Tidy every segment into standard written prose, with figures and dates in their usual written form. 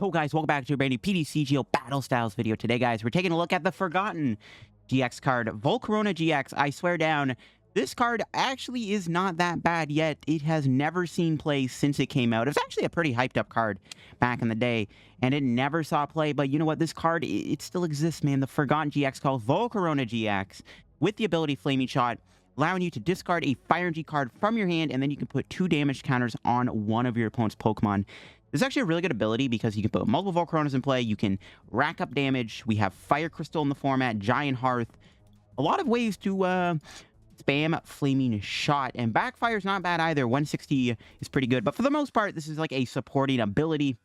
Yo guys, welcome back to a brand new PTCGO Battle Styles video. Today guys, we're taking a look at the forgotten GX card, Volcarona-GX. I swear down, this card actually is not that bad yet. It has never seen play since it came out. It was actually a pretty hyped up card back in the day, and it never saw play. But you know what? This card, it still exists, man. The forgotten GX called Volcarona-GX with the ability Flaming Shot, allowing you to discard a Fire Energy card from your hand, and then you can put 2 damage counters on one of your opponent's Pokemon. This is actually a really good ability because you can put multiple Volcaronas in play, you can rack up damage, we have Fire Crystal in the format, Giant Hearth, a lot of ways to spam Flaming Shot, and Backfire is not bad either. 160 is pretty good, but for the most part, this is like a supporting ability.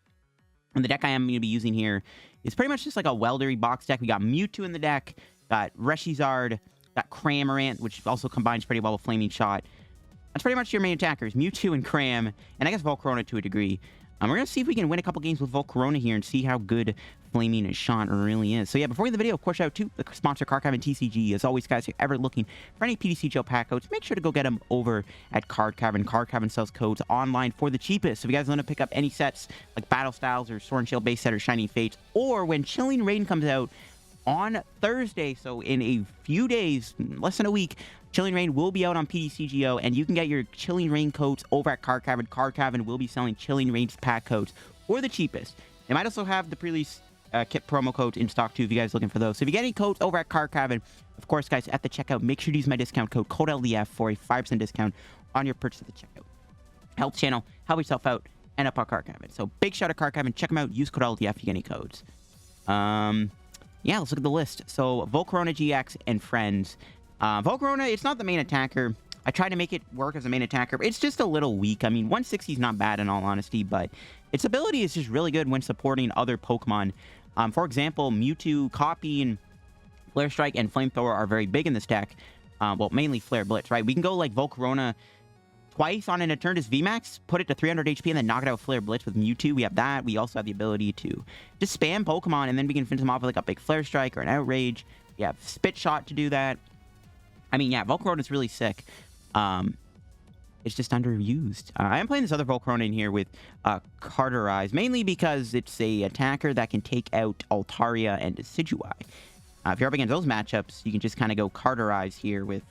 And the deck I am going to be using here is pretty much just like a Weldery box deck. We got Mewtwo in the deck, got Reshiram, got Cramorant, which also combines pretty well with Flaming Shot. That's pretty much your main attackers, Mewtwo and Cram, and I guess Volcarona to a degree. We're going to see if we can win a couple games with Volcarona here and see how good Flaming Shot really is. So yeah, before we end the video, of course, shout out to the sponsor, Cardcavern TCG. As always, guys, if you're ever looking for any PTCGO pack codes, make sure to go get them over at Cardcavern. Cardcavern sells codes online for the cheapest. So if you guys want to pick up any sets like Battle Styles or Sword and Shield base set or Shining Fates, or when Chilling Reign comes out on Thursday, so in a few days, less than a week, Chilling Reign will be out on PTCGO, and you can get your Chilling Reign codes over at Cardcavern. Cardcavern will be selling Chilling Reign's pack codes for the cheapest. They might also have the pre-release kit promo codes in stock too if you guys are looking for those. So if you get any codes over at Cardcavern, of course, guys, at the checkout, make sure to use my discount code LDF for a 5% discount on your purchase at the checkout. Help the channel, help yourself out, and up our Cardcavern. So big shout out to Cardcavern. Check them out. Use code LDF if you get any codes. Yeah, let's look at the list. So Volcarona-GX and friends. Volcarona, it's not the main attacker. I tried to make it work as a main attacker, but it's just a little weak. I mean, 160 is not bad in all honesty, but its ability is just really good when supporting other Pokemon. For example, Mewtwo, Copy, and Flare Strike and Flamethrower are very big in this deck. Well, mainly Flare Blitz, right? We can go like Volcarona twice on an Eternatus VMAX, put it to 300 HP, and then knock it out with Flare Blitz with Mewtwo. We have that. We also have the ability to just spam Pokemon, and then we can finish them off with like a big Flare Strike or an Outrage. We have Spit Shot to do that. I mean, yeah, Volcarona is really sick. It's just underused. I am playing this other Volcarona in here with Carterize, mainly because it's a attacker that can take out Altaria and Decidueye. If you're up against those matchups, you can just kind of go Carterize here with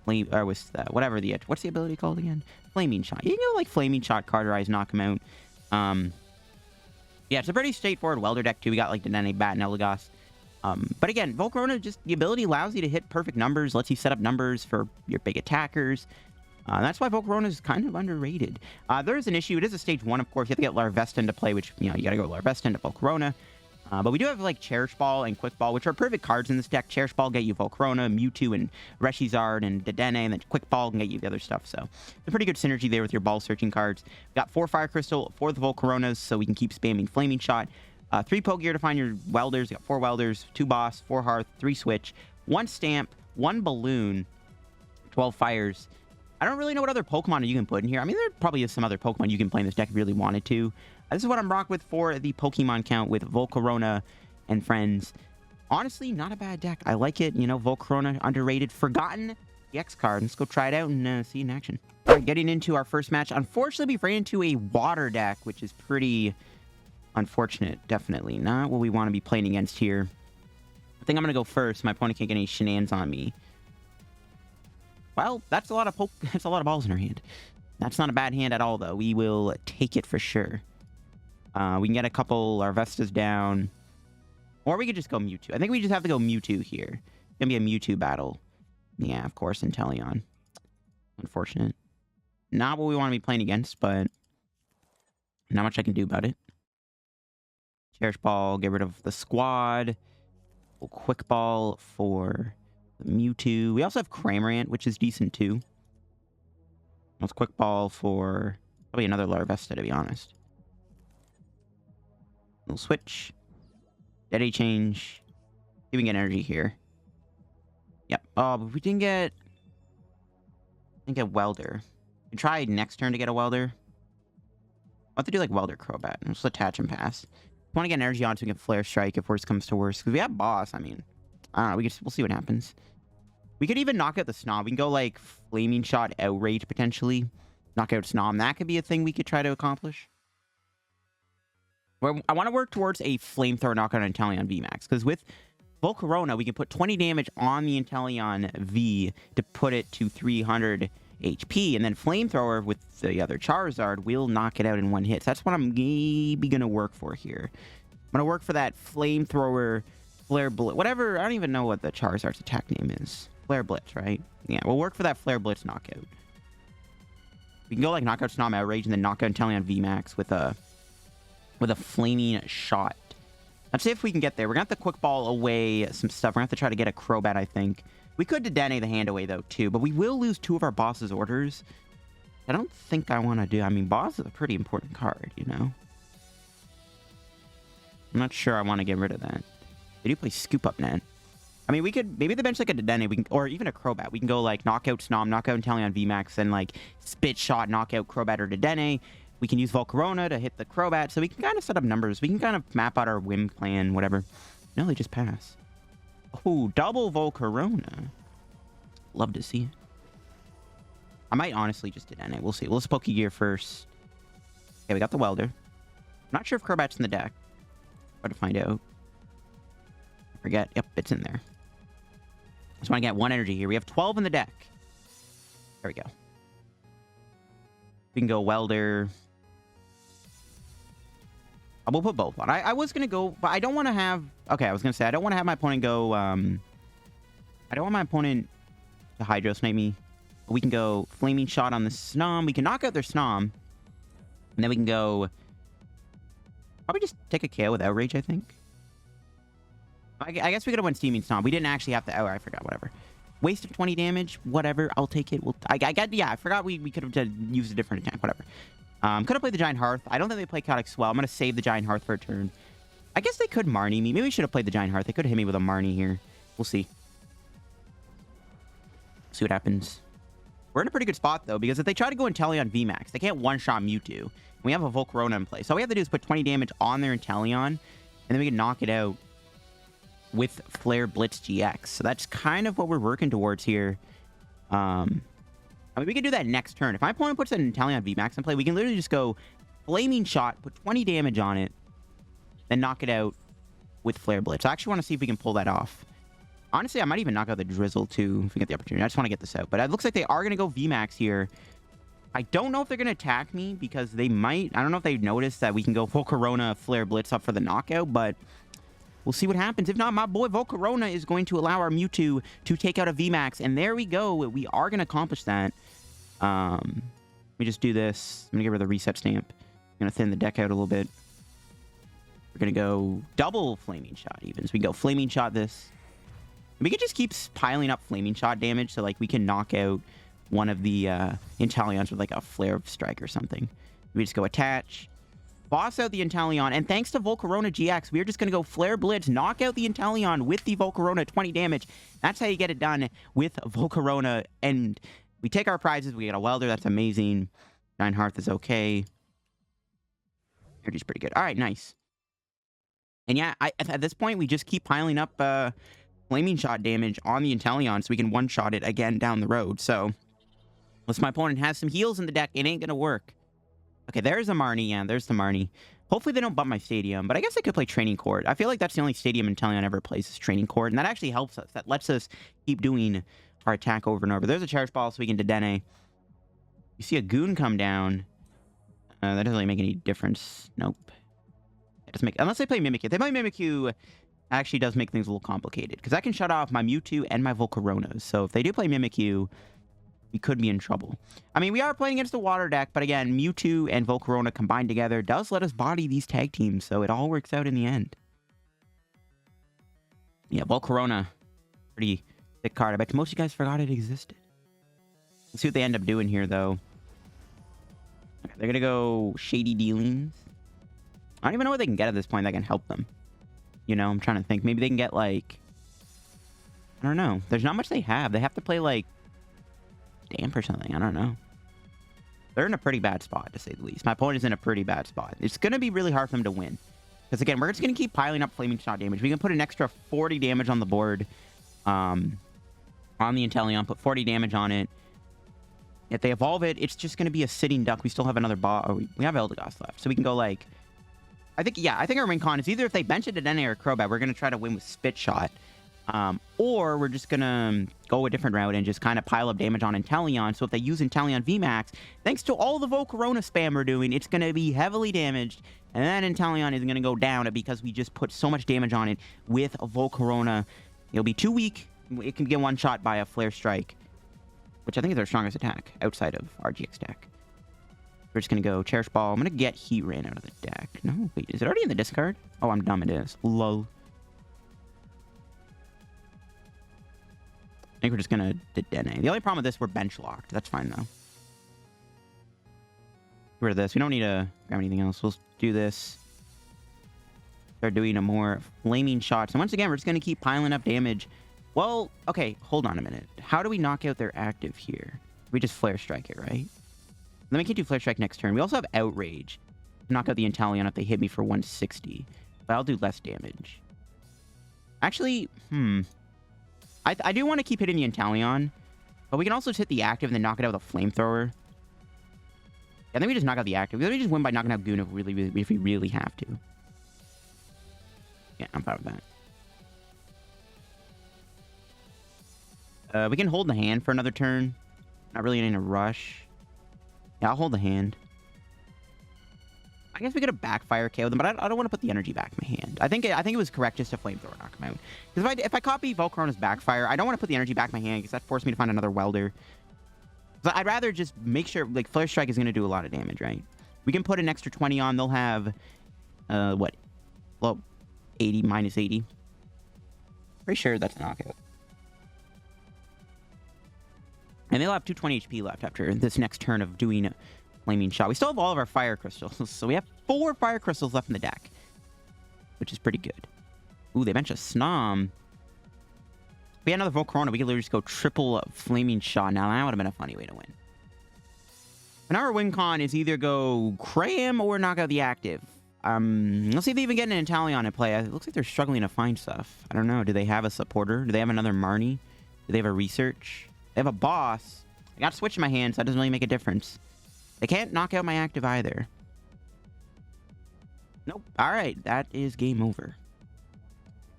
whatever the what's the ability called again? Flaming Shot. You can go like Flaming Shot, Carterize, knock him out. Yeah, it's a pretty straightforward Welder deck too. We got like Dedenne, Bat, and Eldegoss. But again, Volcarona, just the ability allows you to hit perfect numbers, lets you set up numbers for your big attackers. That's why Volcarona is kind of underrated. There is an issue. It is a stage 1, of course. You have to get Larvesta into play, which, you know, you got to go Larvesta into Volcarona. But we do have, like, Cherish Ball and Quick Ball, which are perfect cards in this deck. Cherish Ball get you Volcarona, Mewtwo, and Reshiram, and Dedenne, and then Quick Ball can get you the other stuff. So, it's a pretty good synergy there with your ball-searching cards. We got 4 Fire Crystal for the Volcaronas, so we can keep spamming Flaming Shot. 3 Pokégear to find your Welders. You got 4 Welders, 2 Boss, 4 Hearth, 3 Switch, 1 Stamp, 1 Balloon, 12 Fires. I don't really know what other Pokemon you can put in here. I mean, there probably is some other Pokemon you can play in this deck if you really wanted to. This is what I'm rocking with for the Pokemon count with Volcarona and friends. Honestly, not a bad deck. I like it. You know, Volcarona, underrated, forgotten GX card. Let's go try it out and see it in action. All right, getting into our first match. Unfortunately, we ran into a water deck, which is pretty unfortunate. Definitely not what we want to be playing against here. I think I'm going to go first. My opponent can't get any shenanigans on me. Well, that's a lot of that's a lot of balls in our hand. That's not a bad hand at all, though. We will take it for sure. We can get a couple Larvestas down. Or we could just go Mewtwo. I think we just have to go Mewtwo here. It's going to be a Mewtwo battle. Yeah, of course, Inteleon. Unfortunate. Not what we want to be playing against, but not much I can do about it. Cherish Ball, get rid of the squad. We'll Quick Ball for the Mewtwo. We also have Cramorant, which is decent too. Let's Quick Ball for probably another Larvesta, to be honest. We'll switch. Steady change. See if we can get energy here. Yep. Oh, but we didn't get Welder. We tried next turn to get a Welder. I'll have to do like Welder Crobat. And just attach and pass. Want to get energy on so we can Flare Strike if worst comes to worst. Because we have Boss. I mean, I don't know. We'll see what happens. We could even knock out the Snom. We can go like Flaming Shot, Outrage potentially. Knock out Snom. That could be a thing we could try to accomplish. I want to work towards a Flamethrower knockout on Inteleon VMAX, because with Volcarona, we can put 20 damage on the Inteleon V to put it to 300 HP, and then Flamethrower with the other Charizard will knock it out in one hit. So that's what I'm maybe going to work for here. I'm going to work for that Flamethrower, Flare Blitz, whatever. I don't even know what the Charizard's attack name is. Flare Blitz, right? Yeah, we'll work for that Flare Blitz knockout. We can go like Knockout Snom Outrage and then Knockout Inteleon VMAX with a Flaming Shot. Let's see if we can get there. We're going to have to Quick Ball away some stuff. We're going to have to try to get a Crobat, I think. We could Dedenne the hand away, though, too. But we will lose 2 of our boss's orders. I don't think I want to do... I mean, boss is a pretty important card, you know? I'm not sure I want to get rid of that. They do play Scoop Up Net. I mean, we could... Maybe the bench like a Dedenne, we can, or even a Crobat. We can go, like, Knockout Snom, Knockout Inteleon VMAX, and, like, Spit Shot, Knockout Crobat or Dedenne. We can use Volcarona to hit the Crobat, so we can kind of set up numbers. We can kind of map out our Whim plan, whatever. No, they just pass. Oh, double Volcarona. Love to see it. I might honestly just Dedenne. We'll see. Let's Pokégear first. Okay, we got the Welder. I'm not sure if Crobat's in the deck. Try to find out. I forget. Yep, it's in there. Just want to get 1 energy here. We have 12 in the deck. There we go. We can go Welder. We'll put both on. I was going to go, but I don't want to have... Okay, I was going to say, I don't want to have my opponent go... I don't want my opponent to Hydro Snipe me. We can go Flaming Shot on the Snom. We can knock out their Snom. And then we can go... Probably just take a KO with Outrage, I think. I guess we could have won Steaming Snom. We didn't actually have to... Oh, I forgot. Whatever. Wasted 20 damage. Whatever. I'll take it. Yeah, I forgot we could have used a different attack. Whatever. Could have played the Giant Hearth. I don't think they play Chaotic Swell. I'm going to save the Giant Hearth for a turn. I guess they could Marnie me. Maybe we should have played the Giant Hearth. They could have hit me with a Marnie here. We'll see. See what happens. We're in a pretty good spot, though, because if they try to go Inteleon VMAX, they can't one-shot Mewtwo. We have a Volcarona in play. So all we have to do is put 20 damage on their Inteleon, and then we can knock it out with Flare Blitz GX. So that's kind of what we're working towards here. I mean, we can do that next turn. If my opponent puts an Inteleon VMAX in play, we can literally just go Flaming Shot, put 20 damage on it, then knock it out with Flare Blitz. I actually want to see if we can pull that off. Honestly, I might even knock out the Drizzle, too, if we get the opportunity. I just want to get this out. But it looks like they are going to go VMAX here. I don't know if they're going to attack me, because they might. I don't know if they've noticed that we can go Volcarona, Flare Blitz up for the knockout, but we'll see what happens. If not, my boy Volcarona is going to allow our Mewtwo to take out a VMAX. And there we go. We are going to accomplish that. Let me just do this. I'm going to get rid of the Reset Stamp. I'm going to thin the deck out a little bit. We're going to go double Flaming Shot even. So we can go Flaming Shot this. And we can just keep piling up Flaming Shot damage. So, like, we can knock out one of the Inteleons with, like, a Flare Strike or something. We just go Attach. Boss out the Inteleon, and thanks to Volcarona GX, we're just going to go Flare Blitz, knock out the Inteleon with the Volcarona, 20 damage. That's how you get it done with Volcarona, and we take our prizes. We get a Welder, that's amazing. Giant Hearth is okay. Energy's pretty good. All right, nice. And yeah, at this point, we just keep piling up Flaming Shot damage on the Inteleon so we can one-shot it again down the road. So, unless my opponent has some heals in the deck, it ain't going to work. Okay, there's a Marnie. Yeah, there's the Marnie. Hopefully they don't bump my Stadium, but I guess I could play Training Court. I feel like that's the only Stadium Inteleon ever plays is Training Court, and that actually helps us. That lets us keep doing our attack over and over. There's a Cherish Ball, so we can Dedenne. You see a Goon come down. That doesn't really make any difference. Nope. It doesn't make... Unless they play Mimikyu. If they play Mimikyu, actually does make things a little complicated, because I can shut off my Mewtwo and my Volcaronas. So if they do play Mimikyu, we could be in trouble. I mean, we are playing against the water deck, but again, Mewtwo and Volcarona combined together does let us body these tag teams, so it all works out in the end. Yeah, Volcarona, pretty thick card. I bet most of you guys forgot it existed. Let's see what they end up doing here, though. Okay, they're going to go Shady Dealings. I don't even know what they can get at this point that can help them. You know, I'm trying to think. Maybe they can get, like... I don't know. There's not much they have. They have to play, like... Damp or something. I don't know. They're in a pretty bad spot, to say the least. My opponent is in a pretty bad spot. It's going to be really hard for them to win. Because, again, we're just going to keep piling up Flaming Shot damage. We can put an extra 40 damage on the board. On the Inteleon. Put 40 damage on it. If they evolve it, it's just going to be a sitting duck. We still have another ball. We have Eldegoss left. So we can go, like... Yeah, I think our win con is either if they bench it at Dedenne or Crobat, we're going to try to win with Spit Shot. Or we're just going to go a different route and just kind of pile up damage on Inteleon. So if they use Inteleon VMAX, thanks to all the Volcarona spam we're doing, it's going to be heavily damaged. And then Inteleon is going to go down because we just put so much damage on it with Volcarona. It'll be too weak. It can get one shot by a Flare Strike, which I think is our strongest attack outside of our GX deck. We're just going to go Cherish Ball. I'm going to get Heatran out of the deck. No, wait, is it already in the discard? Oh, I'm dumb. It is. Lol. I think we're just going to Dedenne. The only problem with this, we're bench locked. That's fine, though. Get rid of this. We don't need to grab anything else. We'll do this. Start doing a more flaming shots. And once again, we're just going to keep piling up damage. Well, okay, hold on a minute. How do we knock out their active here? We just Flare Strike it, right? Then we can do Flare Strike next turn. We also have Outrage. Knock out the Inteleon if they hit me for 160. But I'll do less damage. Actually, I do want to keep hitting the Inteleon. But we can also just hit the active and then knock it out with a Flamethrower. And then we just knock out the active. Then we just win by knocking out Goon if we really have to. Yeah, I'm fine with that. We can hold the hand for another turn. Not really in a rush. Yeah, I'll hold the hand. I guess we could have backfire KO them, but I don't want to put the energy back in my hand. I think it was correct just to Flamethrower knock him out. Because if I copy Volcarona's backfire, I don't want to put the energy back in my hand because that forced me to find another Welder. So I'd rather just make sure, like, Flare Strike is going to do a lot of damage, right? We can put an extra 20 on. They'll have, what? Well, 80 minus 80. Pretty sure that's a knockout. And they'll have 220 HP left after this next turn of doing Flaming Shot. We still have all of our Fire Crystals, so we have 4 Fire Crystals left in the deck, which is pretty good. Ooh, they bench a Snom. If we had another Volcarona, we could literally just go triple Flaming Shot. Now, that would have been a funny way to win. And our win con is either go Cram or knock out the active. Let's see if they even get an Inteleon in play. It looks like they're struggling to find stuff. I don't know. Do they have a supporter? Do they have another Marnie? Do they have a research? They have a boss. I got Switch in my hand, so that doesn't really make a difference. They can't knock out my active either. Nope. Alright, that is game over.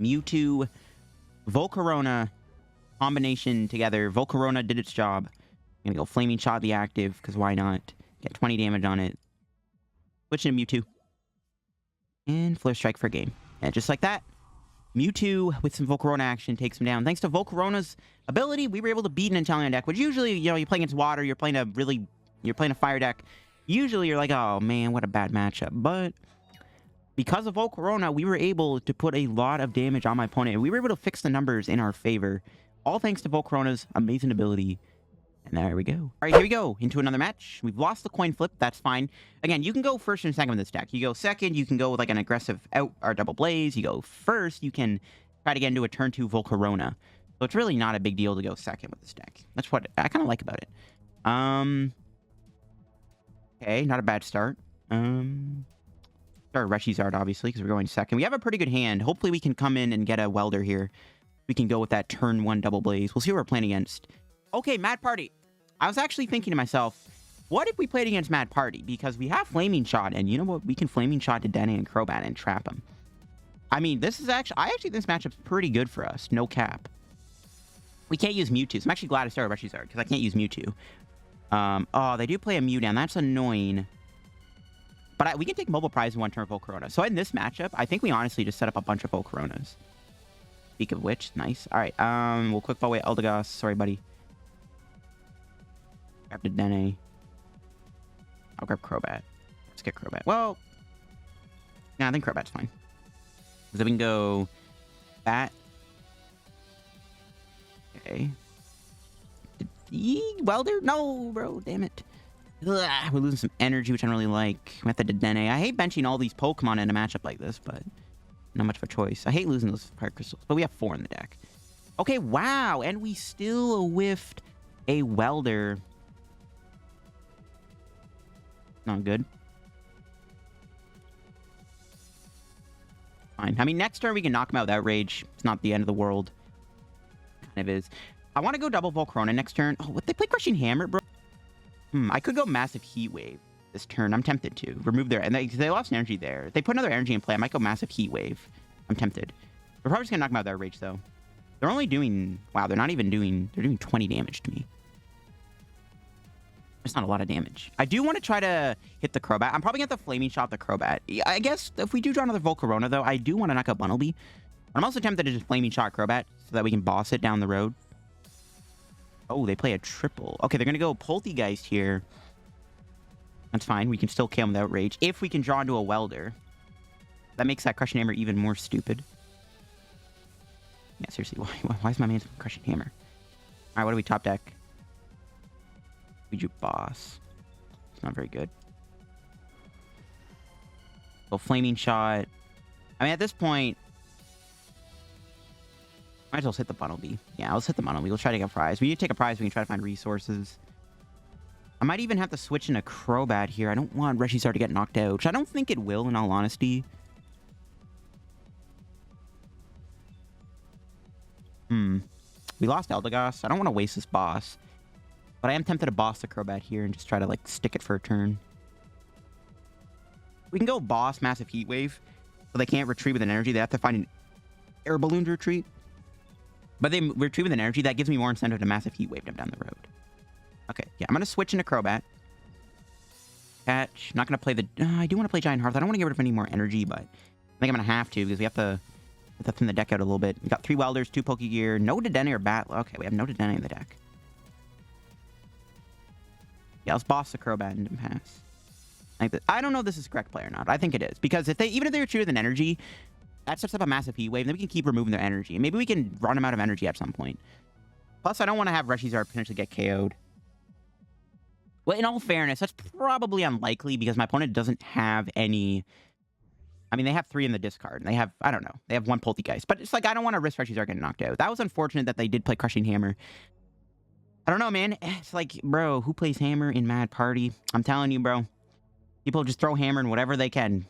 Mewtwo, Volcarona, combination together. Volcarona did its job. I'm gonna go Flaming Shot the active, because why not? Get 20 damage on it. Switch into Mewtwo. And Flare Strike for a game. And just like that, Mewtwo, with some Volcarona action, takes him down. Thanks to Volcarona's ability, we were able to beat an Inteleon deck, which usually, you know, you play against water, you're playing a fire deck. Usually you're like, oh man, what a bad matchup. But because of Volcarona, we were able to put a lot of damage on my opponent, and we were able to fix the numbers in our favor. All thanks to Volcarona's amazing ability. And there we go. All right, here we go into another match. We've lost the coin flip. That's fine. Again, you can go first and second with this deck. You go second, you can go with like an aggressive out or double blaze. You go first, you can try to get into a turn 2 Volcarona. So it's really not a big deal to go second with this deck. That's what I kind of like about it. Okay, not a bad start. Start Reshiram, obviously, because we're going second. We have a pretty good hand. Hopefully we can come in and get a Welder here. We can go with that turn 1 double blaze. We'll see what we're playing against. Okay, Mad Party. I was actually thinking to myself, what if we played against Mad Party? Because we have Flaming Shot, and you know what? We can Flaming Shot Dedenne and Crobat and trap him. I mean, this is actually... I actually think this matchup's pretty good for us. No cap. We can't use Mewtwo, so I'm actually glad I started Reshiram, because I can't use Mewtwo. Oh, they do play a Mew down. That's annoying. But we can take Mobile Prize in 1 turn Volcarona. So in this matchup, I think we honestly just set up a bunch of Volcaronas. Speak of which, nice. All right, we'll quick ball away Eldegoss. Sorry, buddy. Grab Dedenne. I'll grab Crobat. Let's get Crobat. Well, nah, I think Crobat's fine. So we can go Bat. Okay. Welder? No, bro. Damn it. Ugh, we're losing some energy, which I don't really like. We have the Dedenne. I hate benching all these Pokemon in a matchup like this, but not much of a choice. I hate losing those Fire Crystals, but we have 4 in the deck. Okay, wow. And we still whiffed a Welder. Not good. Fine. I mean, next turn we can knock him out with Outrage. It's not the end of the world. Kind of is. I want to go double Volcarona next turn. Oh, what? They play Crushing Hammer, bro? I could go Massive Heat Wave. this turn. I'm tempted to remove their... And they lost energy there. If they put another energy in play, I might go massive Heat Wave. I'm tempted. We're probably just going to knock them out with our Rage, though. They're only doing... Wow, they're not even doing... They're doing 20 damage to me. That's not a lot of damage. I do want to try to hit the Crobat. I'm probably going to have to Flaming Shot the Crobat. I guess if we do draw another Volcarona, though, I do want to knock out Bunnelby. I'm also tempted to just Flaming Shot Crobat so that we can boss it down the road. Oh, they play a triple. Okay, they're going to go Poltegeist here. That's fine. We can still kill him without Rage. If we can draw into a Welder. That makes that Crushing Hammer even more stupid. Yeah, seriously. Why is my man Crushing Hammer? All right, what do we top deck? We do Boss. It's not very good. So Flaming Shot. I mean, at this point... Might as well hit the Bunnelby. Yeah, let's hit the Bunnelby. We'll try to get a prize. We need to take a prize. We can try to find resources. I might even have to switch in a Crobat here. I don't want Reshiram to get knocked out, which I don't think it will, in all honesty. We lost Eldegoss. I don't want to waste this boss. But I am tempted to boss the Crobat here and just try to, like, stick it for a turn. We can go boss Massive Heat Wave. So they can't retreat with an energy. They have to find an Air Balloon to retreat. But they retreat with an energy. That gives me more incentive to Massive Heat Wave them down the road. Okay, yeah, I'm going to switch into Crobat. Catch. Not going to play the... I do want to play Giant Hearth. I don't want to get rid of any more energy, but I think I'm going to have to because we have to thin the deck out a little bit. We got 3 Welders, 2 Pokégear, no Dedenne or Bat. Okay, we have no Dedenne in the deck. Yeah, let's boss the Crobat and pass. I don't know if this is the correct play or not. I think it is. Because even if they retreat with an energy... That sets up a massive Heat Wave, and then we can keep removing their energy. And maybe we can run them out of energy at some point. Plus, I don't want to have Reshiram potentially get KO'd. Well, in all fairness, that's probably unlikely because my opponent doesn't have any... I mean, they have 3 in the discard. And they have, I don't know, they have 1 Poltegeist. But it's like, I don't want to risk Reshiram getting knocked out. That was unfortunate that they did play Crushing Hammer. I don't know, man. It's like, bro, who plays Hammer in Mad Party? I'm telling you, bro. People just throw Hammer in whatever they can.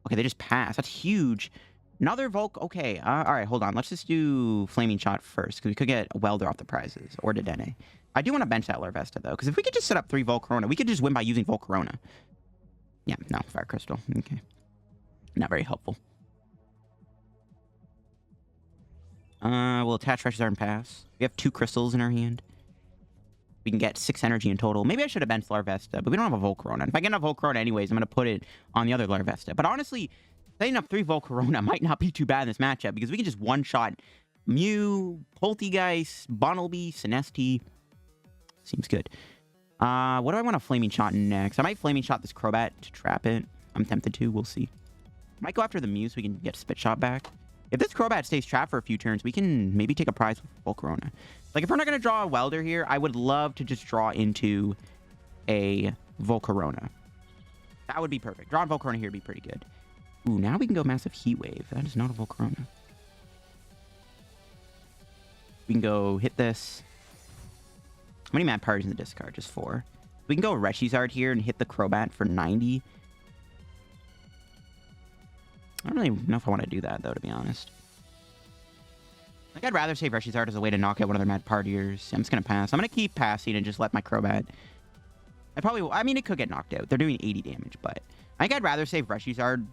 Okay, they just pass. That's huge. Another Volk. Okay. All right, hold on. Let's just do Flaming Shot first, because we could get a Welder off the prizes, or Dedenne. I do want to bench that Larvesta, though, because if we could just set up 3 Volcarona, we could just win by using Volcarona. Yeah, no, Fire Crystal. Okay. Not very helpful. We'll attach Reshiram and pass. We have 2 crystals in our hand. We can get 6 energy in total. Maybe I should have benched Larvesta, but we don't have a Volcarona. If I get a Volcarona anyways, I'm going to put it on the other Larvesta. But honestly, setting up 3 Volcarona might not be too bad in this matchup, because we can just one-shot Mew, Poltegeist, Bunnelby, Sinesti. Seems good. What do I want to Flaming Shot next? I might Flaming Shot this Crobat to trap it. I'm tempted to. We'll see. Might go after the Mew so we can get Spit Shot back. If this Crobat stays trapped for a few turns, we can maybe take a prize with Volcarona. Like, if we're not going to draw a Welder here, I would love to just draw into a Volcarona. That would be perfect. Drawing Volcarona here would be pretty good. Ooh, now we can go Massive Heat Wave. That is not a Volcarona. We can go hit this. How many Mad Parties in the discard? Just 4. We can go Reshiram here and hit the Crobat for 90. I don't really know if I want to do that, though, to be honest. Like, I'd rather save Reshiram as a way to knock out one of their Mad Partiers. I'm just going to pass. I'm going to keep passing and just let my Crobat... I mean, it could get knocked out. They're doing 80 damage, but... I think I'd rather save Reshiram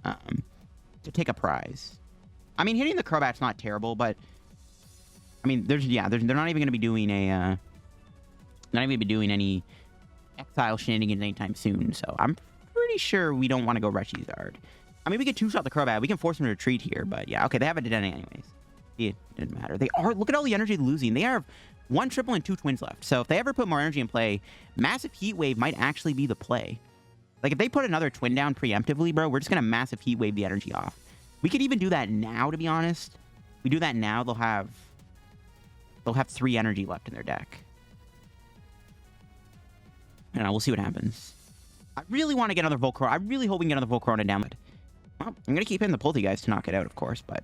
to take a prize. I mean, hitting the Crobat's not terrible, but... I mean, they're not even going to be doing a... not even going to be doing any Exile shenanigans anytime soon, so I'm pretty sure we don't want to go Reshiram. I mean, we could 2-shot the Crobat. We can force him to retreat here, but yeah, okay, they have a Dedenne anyways. It didn't matter. They are... Look at all the energy they're losing. They have 1 triple and 2 twins left. So if they ever put more energy in play, Massive Heat Wave might actually be the play. Like, if they put another twin down preemptively, bro, we're just going to Massive Heat Wave the energy off. We could even do that now, to be honest. We do that now, they'll have 3 energy left in their deck. And we'll see what happens. I really want to get another Volcarona. I really hope we can get another Volcarona down. Well, I'm going to keep hitting the Poltegeist to knock it out, of course, but...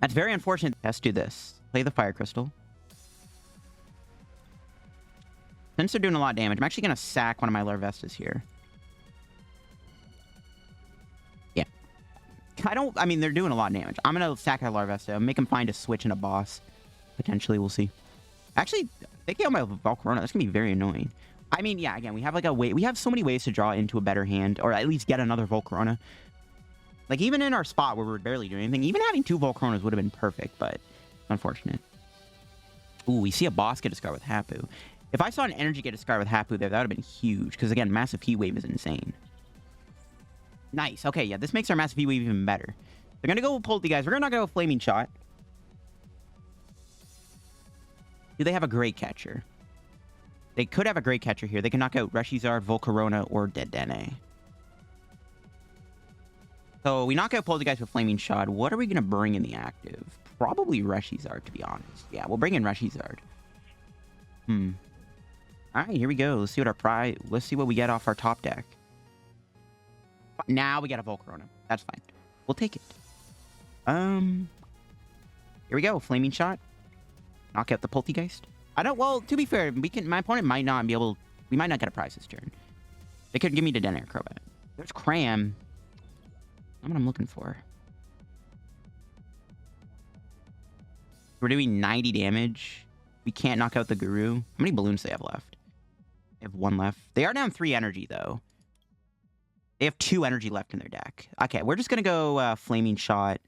That's very unfortunate. Let's do this. Play the Fire Crystal. Since they're doing a lot of damage, I'm actually going to sack one of my Larvestas here. Yeah. I mean, they're doing a lot of damage. I'm going to sack a Larvesta, make them find a switch and a boss. Potentially, we'll see. Actually, they KO my Volcarona. That's going to be very annoying. I mean, yeah, again, we have like a way. We have so many ways to draw into a better hand, or at least get another Volcarona. Like, even in our spot where we're barely doing anything, even having 2 Volcaronas would have been perfect, but unfortunate. Ooh, we see a boss get discarded with Hapu. If I saw an energy get discarded with Hapu there, that would have been huge, because again, Massive Heat Wave is insane. Nice. Okay, yeah, this makes our Massive Heat Wave even better. They're going to go with Polty, guys. We're not going to go with Flaming Shot. Do they have a Great Catcher? They could have a Great Catcher here. They can knock out Reshiram, Volcarona, or Dedenne. So we knock out Poltergeist with Flaming Shot. What are we going to bring in the active? Probably Reshiram, to be honest. Yeah, we'll bring in Reshiram. Alright, here we go. Let's see what our prize... Let's see what we get off our top deck. Now we got a Volcarona. That's fine. We'll take it. Here we go. Flaming Shot. Knock out the Poltergeist. I don't... Well, to be fair, we can... My opponent might not be able... We might not get a prize this turn. They could give me Dedenne or Crobat. There's Cram. That's what I'm looking for. We're doing 90 damage. We can't knock out the Guru. How many balloons do they have left? They have 1 left. They are down 3 energy, though. They have 2 energy left in their deck. Okay, we're just going to go Flaming Shot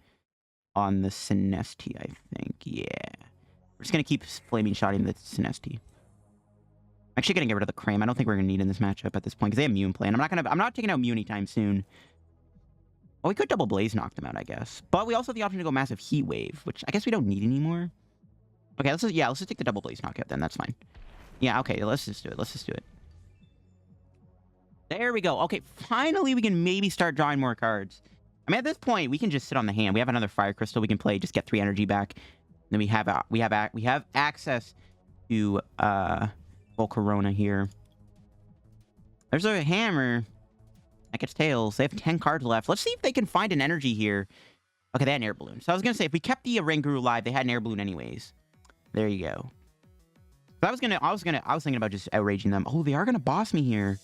on the Sinesti, I think. Yeah. We're just going to keep Flaming Shotting the Sinesti. I'm actually going to get rid of the Cram. I don't think we're going to need in this matchup at this point, because they have Mew in play. And I'm not taking out Mew anytime soon. Well, we could double Blaze knock them out, I guess. But we also have the option to go Massive Heat Wave, which I guess we don't need anymore. Okay, let's just take the double Blaze knockout then. That's fine. Yeah, okay, let's just do it. Let's just do it. There we go. Okay, finally we can maybe start drawing more cards. I mean, at this point, we can just sit on the hand. We have another Fire Crystal we can play, just get 3 energy back. Then we have access to Volcarona here. There's a Hammer. That gets Tails. They have 10 cards left. Let's see if they can find an energy here. Okay, they had an Air Balloon. So I was going to say, if we kept the Ranguru alive, they had an Air Balloon anyways. There you go. But I was thinking about just outraging them. Oh, they are going to boss me here.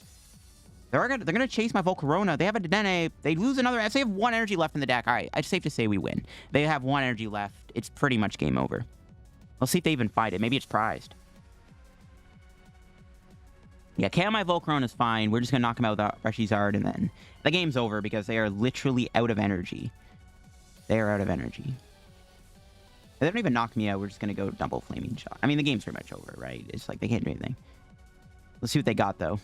They're going to chase my Volcarona. They have a Dedenne. They lose another. They have 1 energy left in the deck. All right, it's safe to say we win. They have 1 energy left. It's pretty much game over. Let's see if they even fight it. Maybe it's prized. Yeah, KO my Volcarona is fine. We're just going to knock him out with Reshiram, and then the game's over because they are literally out of energy. They are out of energy. If they don't even knock me out, we're just going to go double Flaming Shot. I mean, the game's pretty much over, right? It's like they can't do anything. Let's see what they got, though.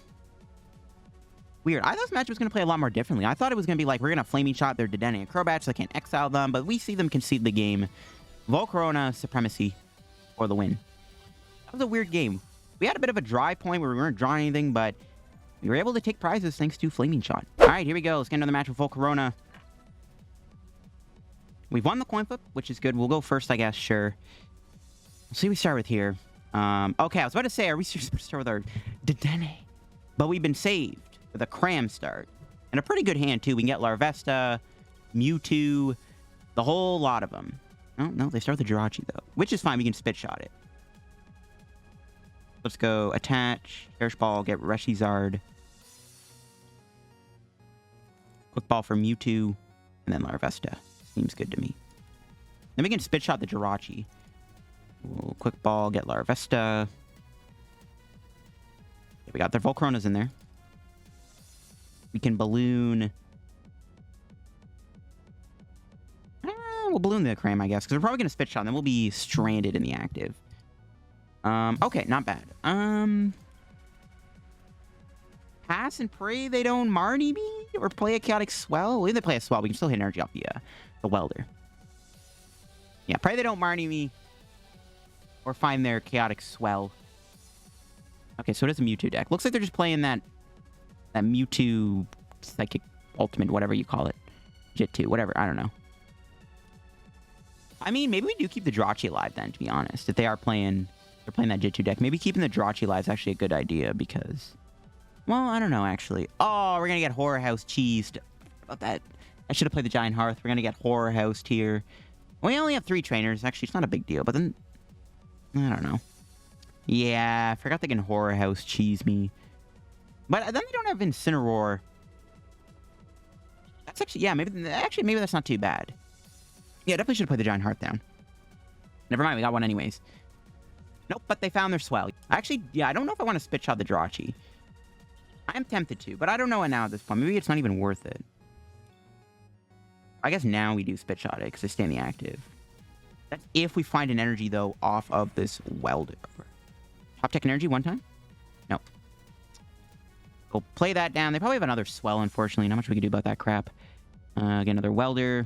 Weird. I thought this match was going to play a lot more differently. I thought it was going to be like, we're going to Flaming Shot their Dedenne and Crobat so I can't exile them, but we see them concede the game. Volcarona supremacy for the win. That was a weird game. We had a bit of a dry point where we weren't drawing anything, but we were able to take prizes thanks to Flaming Shot. All right, here we go. Let's get another match with Volcarona. We've won the coin flip, which is good. We'll go first, I guess. Sure. Let's see what we start with here. Okay, I was about to say, are we supposed to start with our Dedenne? But we've been saved with a Cram start. And a pretty good hand, too. We can get Larvesta, Mewtwo, the whole lot of them. Oh, no, they start with the Jirachi, though. Which is fine. We can spit shot it. Let's go attach, Cherish Ball, get Reshiram. Quick Ball for Mewtwo, and then Larvesta. Seems good to me. Then we can spit shot the Jirachi. We'll quick Ball, get Larvesta. Yeah, we got their Volcaronas in there. We can Balloon. We'll Balloon the Cram, I guess, because we're probably going to spit shot, and then we'll be stranded in the active. Okay, not bad. Pass and pray they don't Marnie me? Or play a Chaotic Swell? Well, if they play a Swell, we can still hit energy off the Welder. Yeah, pray they don't Marnie me. Or find their Chaotic Swell. Okay, so it is a Mewtwo deck. Looks like they're just playing that Mewtwo Psychic Ultimate, whatever you call it. Jit 2, whatever, I don't know. I mean, maybe we do keep the Jirachi alive then, to be honest. If they are playing... They're playing that Jit 2 deck. Maybe keeping the Jirachi alive is actually a good idea because... Well, I don't know, actually. Oh, we're going to get Horror House cheesed. About that. I should have played the Giant Hearth. We're going to get Horror Housed here. We only have 3 trainers. Actually, it's not a big deal. But then... I don't know. Yeah, I forgot they can Horror House cheese me. But then they don't have Incineroar. That's actually... Yeah, maybe that's not too bad. Yeah, definitely should have played the Giant Hearth down. Never mind, we got one anyways. Nope, but they found their swell. Actually, yeah, I don't know if I want to spit shot the Jirachi. I am tempted to, but I don't know it now at this point. Maybe it's not even worth it. I guess now we do spit shot it because they stay in the active. That's if we find an energy, though, off of this Welder. Top tech energy one time? No. We'll play that down. They probably have another swell, unfortunately. Not much we can do about that crap. Again, another Welder.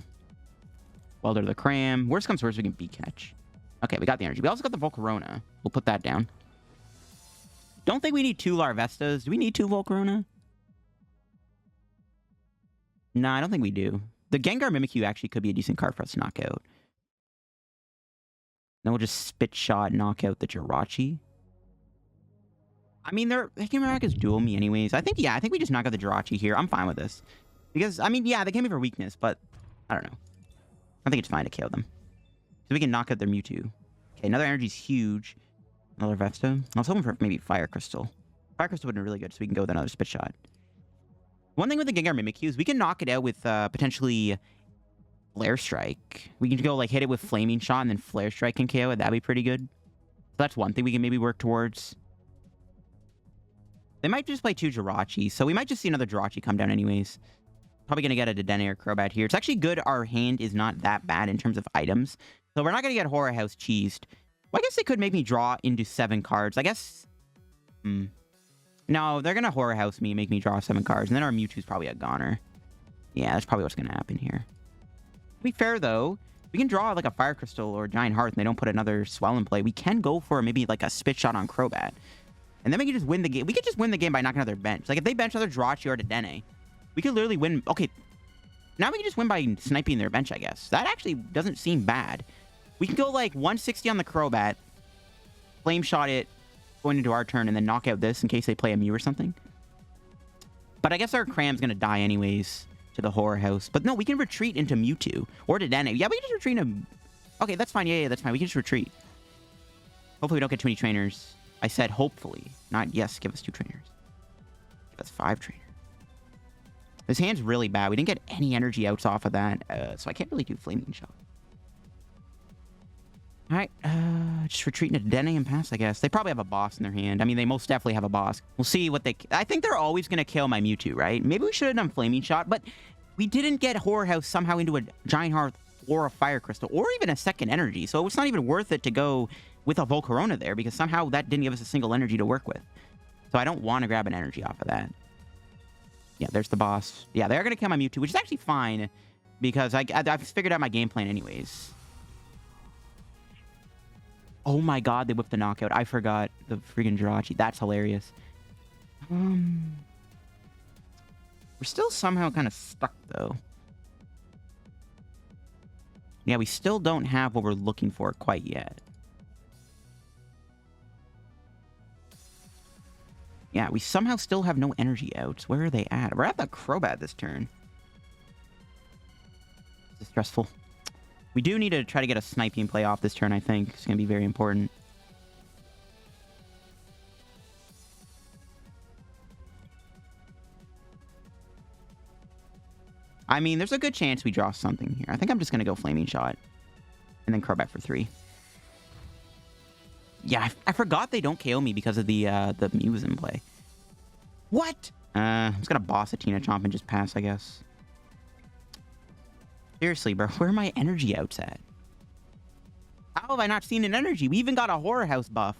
Welder to the Cram. Worst comes to worst, we can B-catch. Okay, we got the energy. We also got the Volcarona. We'll put that down. Don't think we need 2 Larvestas. Do we need 2 Volcarona? No, I don't think we do. The Gengar Mimikyu actually could be a decent card for us to knock out. Then we'll just spit shot, knock out the Jirachi. I mean, Cramorant is dual me anyways. I think we just knock out the Jirachi here. I'm fine with this. Because, I mean, yeah, they came in for weakness, but I don't know. I think it's fine to KO them. So we can knock out their Mewtwo. Okay, another energy's huge. Another Vesta. I was hoping for maybe Fire Crystal. Fire Crystal would have been really good, so we can go with another spit shot. One thing with the Gengar Mimikyu is we can knock it out with potentially Flare Strike. We can go like hit it with Flaming Shot and then Flare Strike can KO it. That'd be pretty good. So that's one thing we can maybe work towards. They might just play 2 Jirachi, so we might just see another Jirachi come down anyways. Probably going to get a Dedenne or Crobat here. It's actually good our hand is not that bad in terms of items. So we're not going to get Horror House cheesed. Well, I guess they could make me draw into 7 cards. I guess... No, they're going to Horror House me, make me draw 7 cards. And then our Mewtwo's probably a goner. Yeah, that's probably what's going to happen here. To be fair, though, we can draw like a Fire Crystal or Giant Hearth and they don't put another Swell in play. We can go for maybe like a spit shot on Crobat. And then we can just win the game. We could just win the game by knocking out their bench. Like if they bench another Jirachi or Dedenne, we could literally win. Okay, now we can just win by sniping their bench, I guess. That actually doesn't seem bad. We can go like 160 on the Crobat, Flame Shot it, going into our turn, and then knock out this in case they play a Mew or something. But I guess our Cram's going to die anyways to the Horror House. But no, we can retreat into Mewtwo or Dedenne. Yeah, we can just retreat into... Okay, that's fine. Yeah, that's fine. We can just retreat. Hopefully we don't get too many trainers. I said hopefully, not yes, give us 2 trainers. Give us 5 trainers. This hand's really bad. We didn't get any energy outs off of that, so I can't really do Flaming Shot. Alright, just retreat into Dedenne and pass, I guess. They probably have a boss in their hand. I mean, they most definitely have a boss. We'll see what they... I think they're always going to kill my Mewtwo, right? Maybe we should have done Flaming Shot, but we didn't get Horror House somehow into a Giant Hearth or a Fire Crystal, or even a second energy, so it's not even worth it to go with a Volcarona there, because somehow that didn't give us a single energy to work with. So I don't want to grab an energy off of that. Yeah, there's the boss. Yeah, they're going to kill my Mewtwo, which is actually fine, because I've figured out my game plan anyways. Oh my god, they whipped the knockout. I forgot the freaking Jirachi. That's hilarious. We're still somehow kind of stuck, though. Yeah, we still don't have what we're looking for quite yet. Yeah, we somehow still have no energy outs. Where are they at? We're at the Crobat this turn. This is stressful. We do need to try to get a sniping play off this turn, I think. It's going to be very important. I mean, there's a good chance we draw something here. I think I'm just going to go Flaming Shot. And then Crobat for 3. Yeah, I forgot they don't KO me because of the Mews in play. What? I'm just going to boss a Tina Chomp and just pass, I guess. Seriously, bro, where are my energy outs at? How have I not seen an energy? We even got a Horror House buff.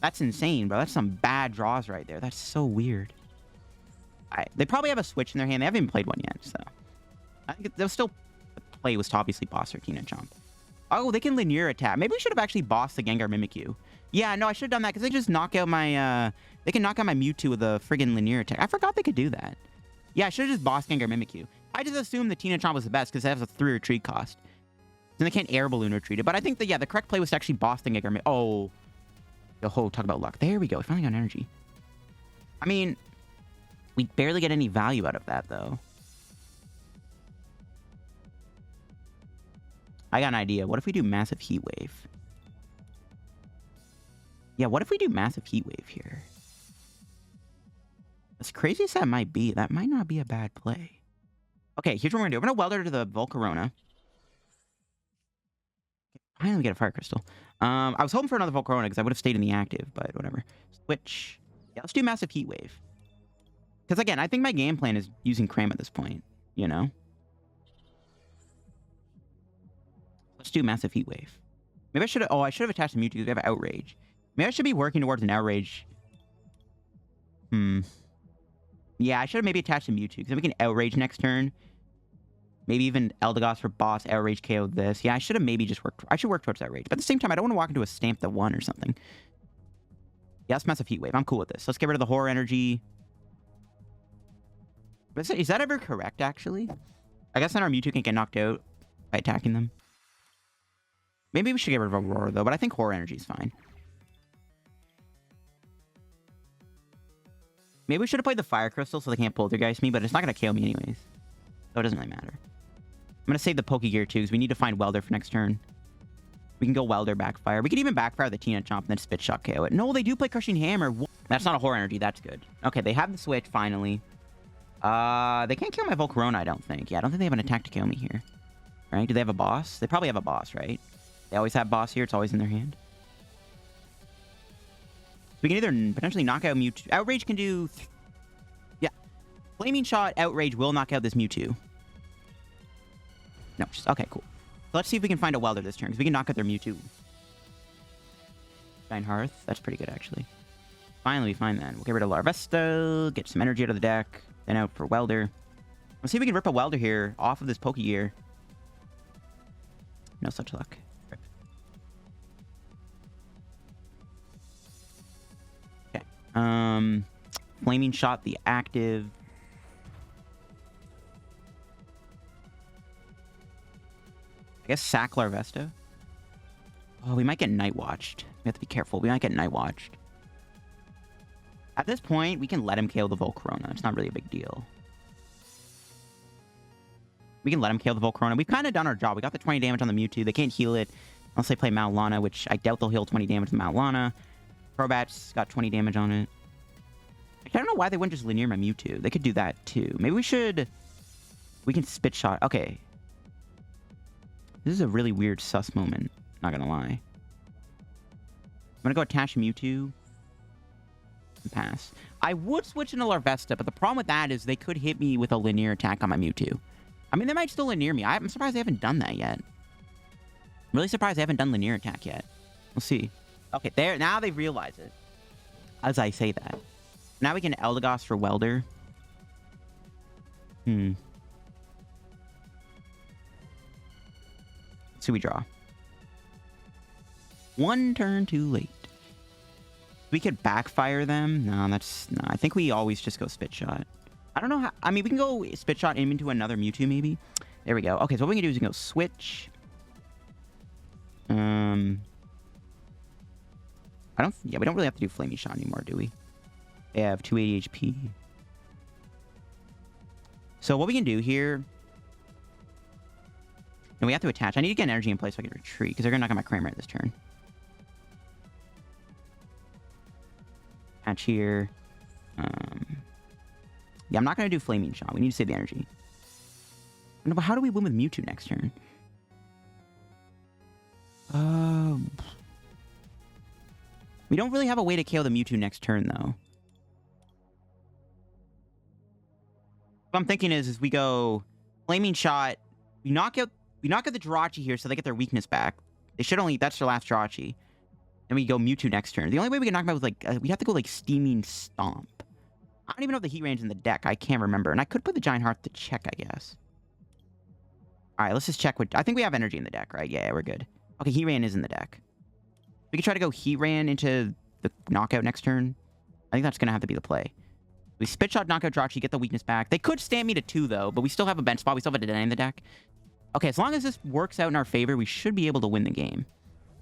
That's insane, bro. That's some bad draws right there. That's so weird. They probably have a switch in their hand. They haven't even played one yet, so... I think they'll still play with obviously boss or Tina Chomp. Oh, they can linear attack. Maybe we should have actually bossed the Gengar Mimikyu. Yeah, no, I should have done that, because they just knock out my, They can knock out my Mewtwo with a friggin' linear attack. I forgot they could do that. Yeah, I should have just bossed Gengar Mimikyu. I just assumed the Tina Chomp was the best because it has a 3 retreat cost. And they can't Air Balloon retreat it. But I think that, yeah, the correct play was to actually boss the Gengar Mimikyu. Oh. Talk about luck. There we go. We finally got energy. I mean, we barely get any value out of that, though. I got an idea. What if we do Massive Heat Wave? Yeah, what if we do Massive Heat Wave here? As crazy as that might be, that might not be a bad play. Okay, here's what we're going to do. We're going to Welder to the Volcarona. Finally, we get a Fire Crystal. I was hoping for another Volcarona because I would have stayed in the active, but whatever. Switch. Yeah, let's do Massive Heat Wave. Because again, I think my game plan is using Cram at this point, you know? Let's do Massive Heat Wave. Maybe I should have... Oh, I should have attached a Mewtwo because we have Outrage. Maybe I should be working towards an Outrage. Yeah, I should have maybe attached a Mewtwo because then we can Outrage next turn. Maybe even Eldegoss for boss, Outrage KO this. Yeah, I should have maybe just worked... I should work towards Outrage. But at the same time, I don't want to walk into a Stamp that 1 or something. Yeah, let's Massive Heat Wave. I'm cool with this. Let's get rid of the Horror Energy. But is that ever correct, actually? I guess then our Mewtwo can get knocked out by attacking them. Maybe we should get rid of Aurora, though, but I think Horror Energy is fine. Maybe we should have played the Fire Crystal so they can't Poltergeist me, but it's not going to KO me anyways. So it doesn't really matter. I'm going to save the Pokégear, too, because we need to find Welder for next turn. We can go Welder, Backfire. We can even Backfire the Tina Chomp and then Spit Shot KO it. No, they do play Crushing Hammer. That's not a Horror Energy. That's good. Okay, they have the switch, finally. They can't kill my Volcarona, I don't think. Yeah, I don't think they have an attack to kill me here. Right? Do they have a boss? They probably have a boss, right? They always have boss here. It's always in their hand. We can either potentially knock out Mewtwo. Outrage can do... Yeah. Flaming Shot, Outrage will knock out this Mewtwo. No, just... Okay, cool. Let's see if we can find a Welder this turn, because we can knock out their Mewtwo. Giant Hearth. That's pretty good, actually. Finally, we find that. We'll get rid of Larvesta, get some energy out of the deck, then out for Welder. Let's see if we can rip a Welder here off of this Pokégear. No such luck. Rip. Okay. Flaming Shot, the active. I guess sack Larvesta. Oh, we might get Night Watched. We have to be careful. We might get Night Watched. At this point, we can let him KO the Volcarona. It's not really a big deal. We can let him KO the Volcarona. We've kind of done our job. We got the 20 damage on the Mewtwo. They can't heal it unless they play Mount Lana, which I doubt they'll heal 20 damage with Mount Lana. Crobat's got 20 damage on it. I don't know why they wouldn't just linear my Mewtwo. They could do that, too. Maybe we should... We can Spit Shot. Okay. This is a really weird sus moment. Not gonna lie. I'm gonna go attach Mewtwo. And pass. I would switch into Larvesta, but the problem with that is they could hit me with a linear attack on my Mewtwo. I mean, they might still linear me. I'm surprised they haven't done that yet. I'm really surprised they haven't done linear attack yet. We'll see. Okay, there. Now they realize it. As I say that. Now we can Eldegoss for Welder. Let's see, we draw. One turn too late. We could Backfire them. No, that's... No, I think we always just go Spit Shot. I don't know how... I mean, we can go Spit Shot into another Mewtwo, maybe. There we go. Okay, so what we can do is we can go Switch. I don't... Yeah, we don't really have to do Flaming Shot anymore, do we? They have 280 HP. So what we can do here... And we have to attach. I need to get energy in place so I can retreat, because they're going to knock out my Cramorant this turn. Attach here. Yeah, I'm not going to do Flaming Shot. We need to save the energy. No, but how do we win with Mewtwo next turn? We don't really have a way to KO the Mewtwo next turn, though. What I'm thinking is we go Flaming Shot. We knock out the Jirachi here so they get their weakness back. They should only... That's their last Jirachi. And we go Mewtwo next turn. The only way we can knock them out is, like... we have to go, like, Steaming Stomp. I don't even know if the Heat Range in the deck. I can't remember. And I could put the Giant Hearth to check, I guess. Alright, let's just check what... I think we have energy in the deck, right? Yeah, we're good. Okay, Heatran is in the deck. We can try to go Heatran into the knockout next turn. I think that's going to have to be the play. We Spit Shot, knockout Jirachi, get the weakness back. They could Stamp me to 2, though, but we still have a bench spot. We still have a Dedenne in the deck. Okay, as long as this works out in our favor, we should be able to win the game.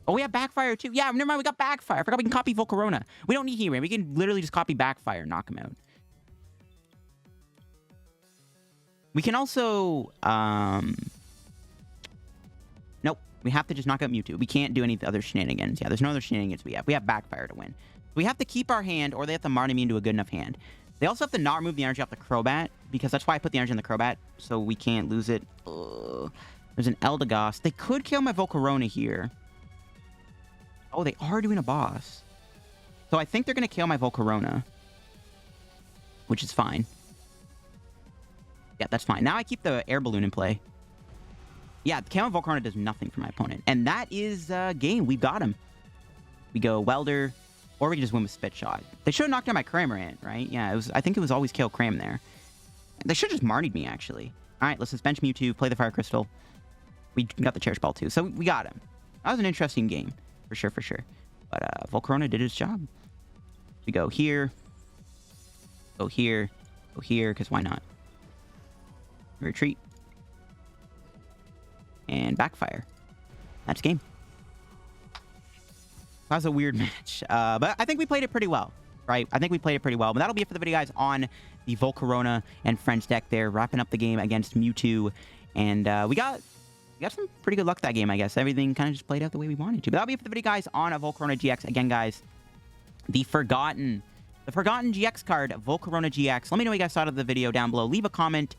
Oh, we have Backfire, too. Yeah, never mind, we got Backfire. I forgot we can copy Volcarona. We don't need Heatran. We can literally just copy Backfire and knock him out. We can also... Nope. We have to just knock out Mewtwo. We can't do any other shenanigans. Yeah, there's no other shenanigans we have. We have Backfire to win. We have to keep our hand, or they have to Marty me into a good enough hand. They also have to not remove the energy off the Crobat, because that's why I put the energy in the Crobat, so we can't lose it. There's an Eldegoss. They could kill my Volcarona here. Oh, they are doing a boss. So I think they're going to KO my Volcarona, which is fine. Yeah, that's fine. Now I keep the Air Balloon in play. Yeah, the KO Volcarona does nothing for my opponent. And that is game. We've got him. We go Welder, or we can just win with Spit Shot. They should have knocked down my Cramorant, right? Yeah, it was. I think it was always KO Cram there. They should have just Marnied me, actually. All right, let's suspension Mewtwo, play the Fire Crystal. We got the Cherish Ball, too. So we got him. That was an interesting game, for sure, for sure. But Volcarona did his job. We go here, go here, go here, because why not? Retreat. And backfire. That's game. That was a weird match. But I think we played it pretty well, right? I think we played it pretty well. But that'll be it for the video, guys, on the Volcarona and Friends deck there. Wrapping up the game against Mewtwo. And we got some pretty good luck that game, I guess. Everything kind of just played out the way we wanted to. But that'll be it for the video, guys, on a Volcarona GX. Again, guys, the Forgotten GX card, Volcarona GX. Let me know what you guys thought of the video down below. Leave a comment.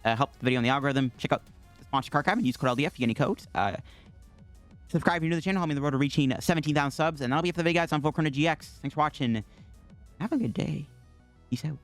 Help the video in the algorithm. Check out the sponsor card and use code LDF if you get any codes. Subscribe if you're new to the channel. Help me on the road to reaching 17,000 subs. And that'll be it for the video, guys, on Volcarona GX. Thanks for watching. Have a good day. Peace out.